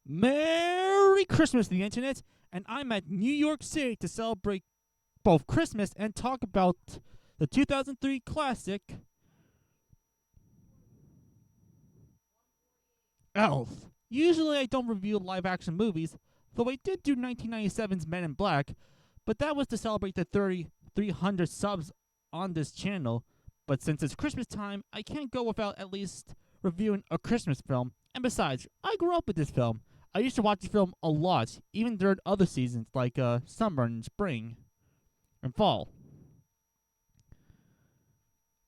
Merry Christmas, the internet, and I'm at New York City to celebrate both Christmas and talk about the 2003 classic Elf. Usually I don't review live action movies, though I did do 1997's Men in Black, but that was to celebrate the 3,300 subs on this channel. But since it's Christmas time, I can't go without at least reviewing a Christmas film. And besides, I grew up with this film. I used to watch the film a lot, even during other seasons like summer and spring and fall.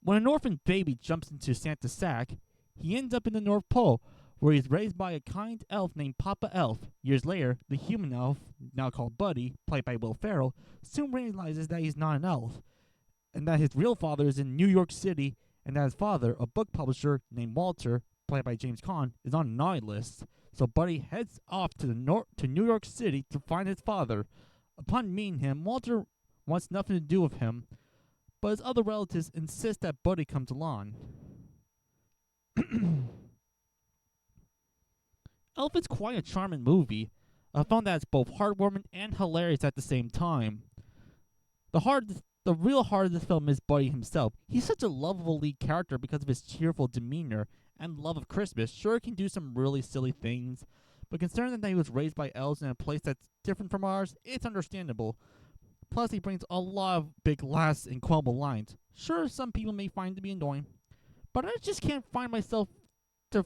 When an orphan baby jumps into Santa's sack, he ends up in the North Pole, where he's raised by a kind elf named Papa Elf. Years later, the human elf, now called Buddy, played by Will Ferrell, soon realizes that he's not an elf, and that his real father is in New York City, and that his father, a book publisher named Walter, played by James Caan, is on a naughty list. So Buddy heads off to New York City to find his father. Upon meeting him, Walter wants nothing to do with him, but his other relatives insist that Buddy comes along. Elf is quite a charming movie. I found that it's both heartwarming and hilarious at the same time. The real heart of this film is Buddy himself. He's such a lovable lead character because of his cheerful demeanor and love of Christmas. Sure, he can do some really silly things, but considering that he was raised by elves in a place that's different from ours, it's understandable. Plus, he brings a lot of big laughs and quotable lines. Sure, some people may find to be annoying, but I just can't find myself to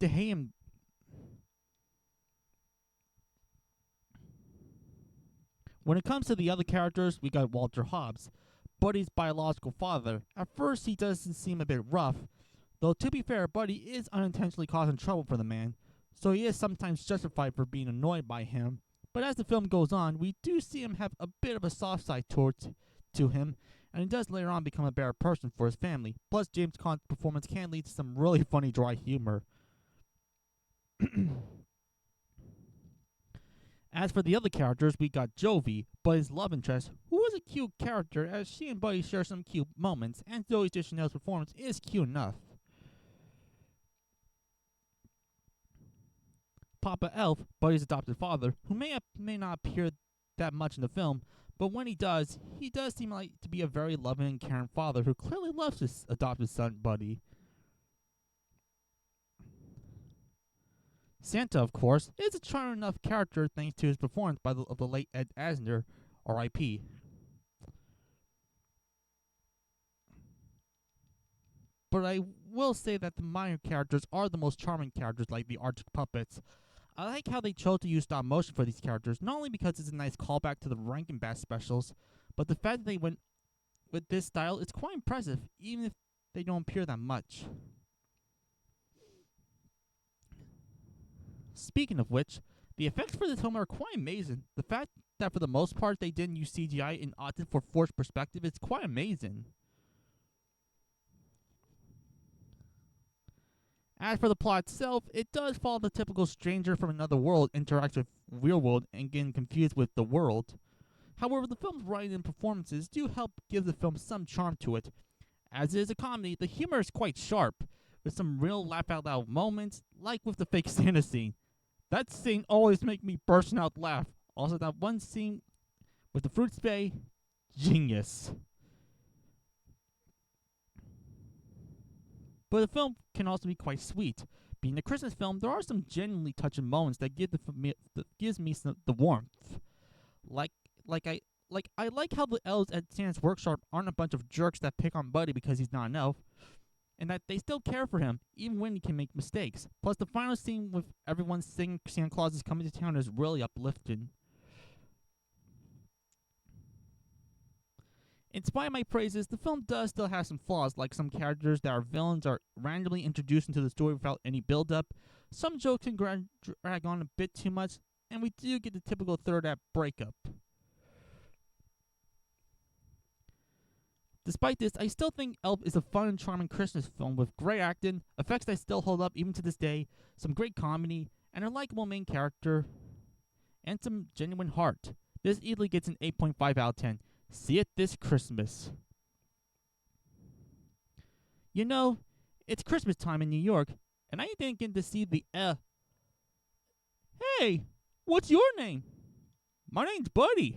hate him. When it comes to the other characters, we got Walter Hobbs, Buddy's biological father. At first, he doesn't seem a bit rough, though to be fair, Buddy is unintentionally causing trouble for the man, so he is sometimes justified for being annoyed by him. But as the film goes on, we do see him have a bit of a soft side to him, and he does later on become a better person for his family. Plus, James Caan's performance can lead to some really funny dry humor. As for the other characters, we got Jovi, Buddy's love interest, who is a cute character as she and Buddy share some cute moments, and Zoe Deschanel's performance is cute enough. Papa Elf, Buddy's adopted father, who may not appear that much in the film, but when he does seem like to be a very loving and caring father who clearly loves his adopted son, Buddy. Santa, of course, is a charming enough character thanks to his performance of the late Ed Asner, R.I.P. But I will say that the minor characters are the most charming characters, like the Arctic puppets. I like how they chose to use stop motion for these characters, not only because it's a nice callback to the Rankin Bass specials, but the fact that they went with this style is quite impressive, even if they don't appear that much. Speaking of which, the effects for this film are quite amazing. The fact that for the most part they didn't use CGI and opted for forced perspective is quite amazing. As for the plot itself, it does follow the typical stranger from another world interacts with real world and getting confused with the world. However, the film's writing and performances do help give the film some charm to it. As it is a comedy, the humor is quite sharp, with some real laugh-out-loud moments, like with the fake Santa scene. That scene always makes me burst out laugh. Also, that one scene with the fruit spray, genius. But the film can also be quite sweet. Being a Christmas film, there are some genuinely touching moments that gives me the warmth. I like how the elves at Santa's workshop aren't a bunch of jerks that pick on Buddy because he's not an elf, and that they still care for him, even when he can make mistakes. Plus, the final scene with everyone singing Santa Claus is Coming to Town is really uplifting. In spite of my praises, the film does still have some flaws, like some characters that are villains are randomly introduced into the story without any build-up. Some jokes can drag on a bit too much, and we do get the typical third act breakup. Despite this, I still think Elf is a fun and charming Christmas film with great acting, effects that still hold up even to this day, some great comedy, and a likable main character, and some genuine heart. This easily gets an 8.5 out of 10. See it this Christmas. You know, it's Christmas time in New York, and I didn't get to see the Hey, Hey, what's your name? My name's Buddy.